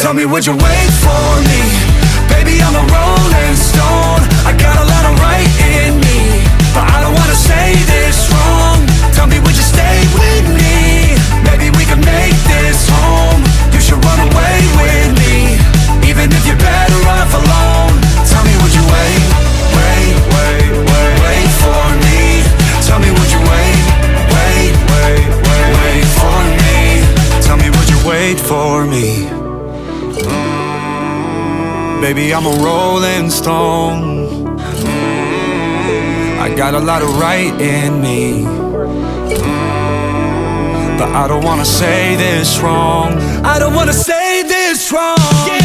Tell me, would you wait for me? Baby, I'm a rolling stone. I got a lot of right in me, but I don't wanna say this wrong. Tell me, would you stay with me? Maybe we can make this home. You should run away with me, even if you're better off alone. Tell me, would you wait for me? Tell me, would you wait for me? Tell me, would you wait for me? Baby, I'm a rolling stone. I got a lot of right in me, but I don't wanna say this wrong. I don't wanna say this wrong.